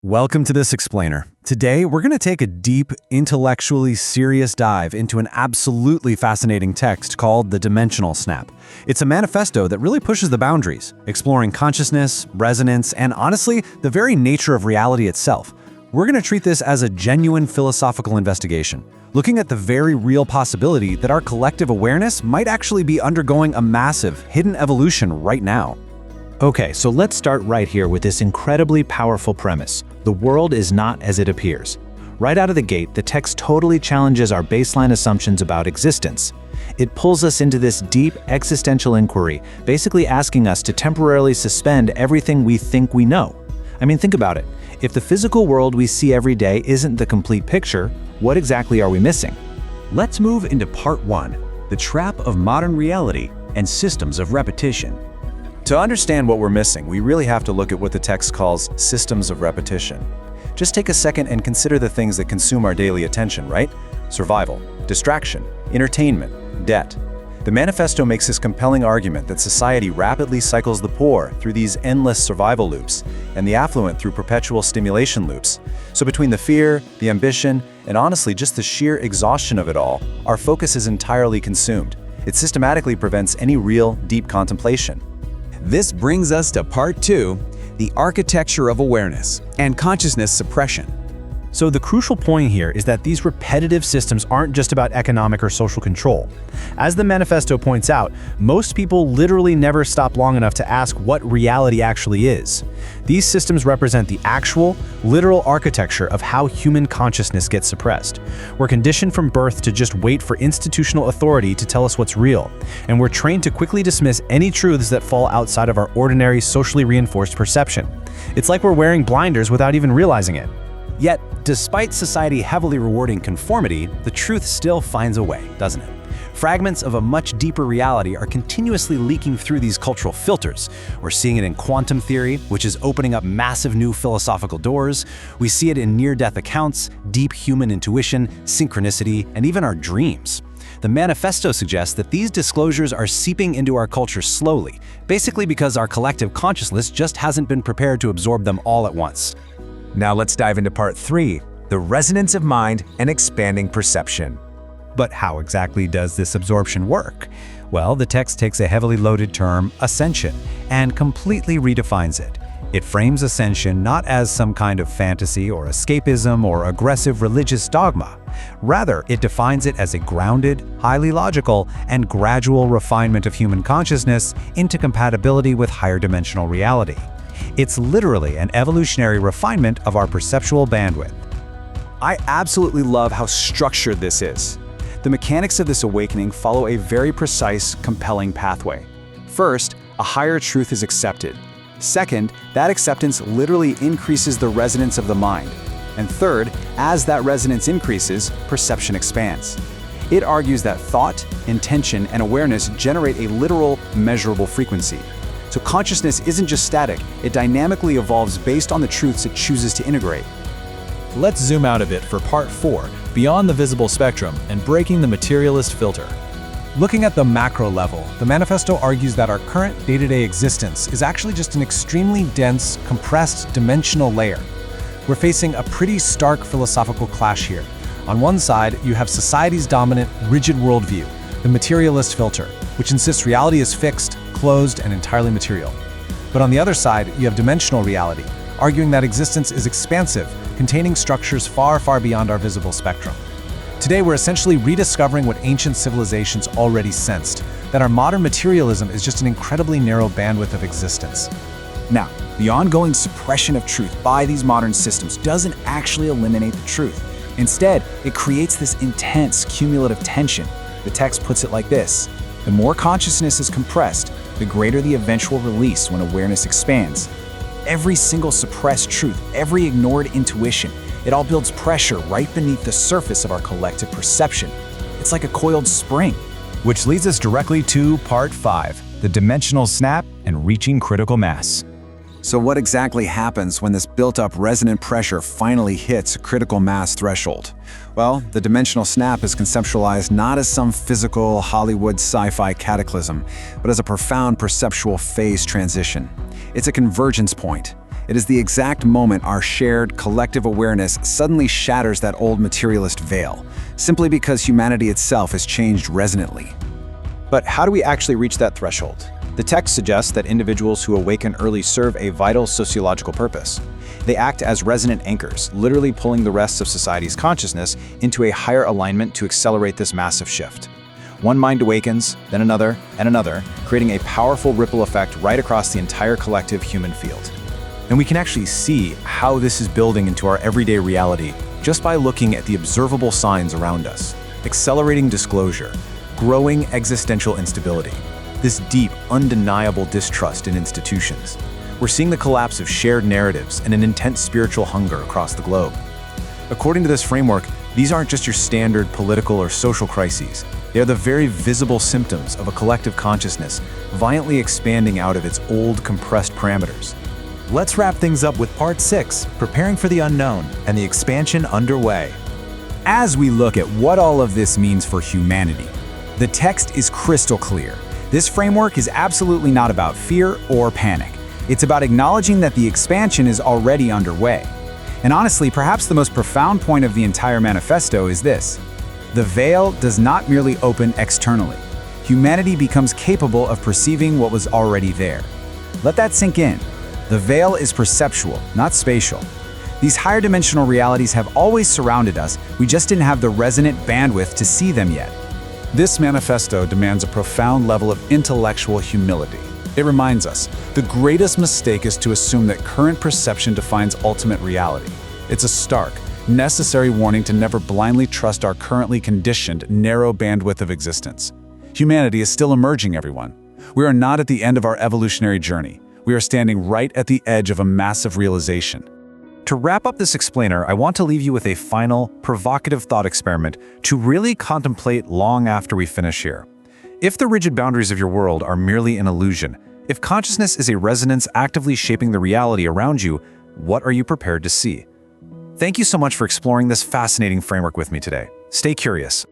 Welcome to this explainer. Today, we're going to take a deep, intellectually serious dive into an absolutely fascinating text called The Dimensional Snap. It's a manifesto that really pushes the boundaries, exploring consciousness, resonance, and honestly, the very nature of reality itself. We're going to treat this as a genuine philosophical investigation, looking at the very real possibility that our collective awareness might actually be undergoing a massive, hidden evolution right now. Okay, so let's start right here with this incredibly powerful premise. The world is not as it appears. Right out of the gate, the text totally challenges our baseline assumptions about existence. It pulls us into this deep existential inquiry, basically asking us to temporarily suspend everything we think we know. I mean, think about it. If the physical world we see every day isn't the complete picture, what exactly are we missing? Let's move into part 1, the trap of modern reality and systems of repetition. To understand what we're missing, we really have to look at what the text calls systems of repetition. Just take a second and consider the things that consume our daily attention, right? Survival, distraction, entertainment, debt. The manifesto makes this compelling argument that society rapidly cycles the poor through these endless survival loops and the affluent through perpetual stimulation loops. So between the fear, the ambition, and honestly just the sheer exhaustion of it all, our focus is entirely consumed. It systematically prevents any real, deep contemplation. This brings us to part 2, the architecture of awareness and consciousness suppression. So the crucial point here is that these repetitive systems aren't just about economic or social control. As the manifesto points out, most people literally never stop long enough to ask what reality actually is. These systems represent the actual, literal architecture of how human consciousness gets suppressed. We're conditioned from birth to just wait for institutional authority to tell us what's real, and we're trained to quickly dismiss any truths that fall outside of our ordinary, socially reinforced perception. It's like we're wearing blinders without even realizing it. Yet, despite society heavily rewarding conformity, the truth still finds a way, doesn't it? Fragments of a much deeper reality are continuously leaking through these cultural filters. We're seeing it in quantum theory, which is opening up massive new philosophical doors. We see it in near-death accounts, deep human intuition, synchronicity, and even our dreams. The manifesto suggests that these disclosures are seeping into our culture slowly, basically because our collective consciousness just hasn't been prepared to absorb them all at once. Now let's dive into part 3, the resonance of mind and expanding perception. But how exactly does this absorption work? Well, the text takes a heavily loaded term, ascension, and completely redefines it. It frames ascension not as some kind of fantasy or escapism or aggressive religious dogma. Rather, it defines it as a grounded, highly logical, and gradual refinement of human consciousness into compatibility with higher dimensional reality. It's literally an evolutionary refinement of our perceptual bandwidth. I absolutely love how structured this is. The mechanics of this awakening follow a very precise, compelling pathway. First, a higher truth is accepted. Second, that acceptance literally increases the resonance of the mind. And third, as that resonance increases, perception expands. It argues that thought, intention, and awareness generate a literal, measurable frequency. So consciousness isn't just static, it dynamically evolves based on the truths it chooses to integrate. Let's zoom out a bit for part 4, beyond the visible spectrum and breaking the materialist filter. Looking at the macro level, the manifesto argues that our current day-to-day existence is actually just an extremely dense, compressed dimensional layer. We're facing a pretty stark philosophical clash here. On one side, you have society's dominant, rigid worldview, the materialist filter, which insists reality is fixed, closed, and entirely material. But on the other side, you have dimensional reality, arguing that existence is expansive, containing structures far, far beyond our visible spectrum. Today, we're essentially rediscovering what ancient civilizations already sensed, that our modern materialism is just an incredibly narrow bandwidth of existence. Now, the ongoing suppression of truth by these modern systems doesn't actually eliminate the truth. Instead, it creates this intense cumulative tension. The text puts it like this: the more consciousness is compressed, the greater the eventual release when awareness expands. Every single suppressed truth, every ignored intuition, it all builds pressure right beneath the surface of our collective perception. It's like a coiled spring. Which leads us directly to part 5, the dimensional snap and reaching critical mass. So what exactly happens when this built-up resonant pressure finally hits a critical mass threshold? Well, the dimensional snap is conceptualized not as some physical Hollywood sci-fi cataclysm, but as a profound perceptual phase transition. It's a convergence point. It is the exact moment our shared collective awareness suddenly shatters that old materialist veil, simply because humanity itself has changed resonantly. But how do we actually reach that threshold? The text suggests that individuals who awaken early serve a vital sociological purpose. They act as resonant anchors, literally pulling the rest of society's consciousness into a higher alignment to accelerate this massive shift. One mind awakens, then another, and another, creating a powerful ripple effect right across the entire collective human field. And we can actually see how this is building into our everyday reality just by looking at the observable signs around us. Accelerating disclosure, growing existential instability, this deep, undeniable distrust in institutions. We're seeing the collapse of shared narratives and an intense spiritual hunger across the globe. According to this framework, these aren't just your standard political or social crises. They are the very visible symptoms of a collective consciousness violently expanding out of its old, compressed parameters. Let's wrap things up with Part 6, Preparing for the Unknown, and the expansion underway. As we look at what all of this means for humanity, the text is crystal clear. This framework is absolutely not about fear or panic. It's about acknowledging that the expansion is already underway. And honestly, perhaps the most profound point of the entire manifesto is this: the veil does not merely open externally. Humanity becomes capable of perceiving what was already there. Let that sink in. The veil is perceptual, not spatial. These higher dimensional realities have always surrounded us, we just didn't have the resonant bandwidth to see them yet. This manifesto demands a profound level of intellectual humility. It reminds us, the greatest mistake is to assume that current perception defines ultimate reality. It's a stark, necessary warning to never blindly trust our currently conditioned, narrow bandwidth of existence. Humanity is still emerging, everyone. We are not at the end of our evolutionary journey. We are standing right at the edge of a massive realization. To wrap up this explainer, I want to leave you with a final, provocative thought experiment to really contemplate long after we finish here. If the rigid boundaries of your world are merely an illusion, if consciousness is a resonance actively shaping the reality around you, what are you prepared to see? Thank you so much for exploring this fascinating framework with me today. Stay curious.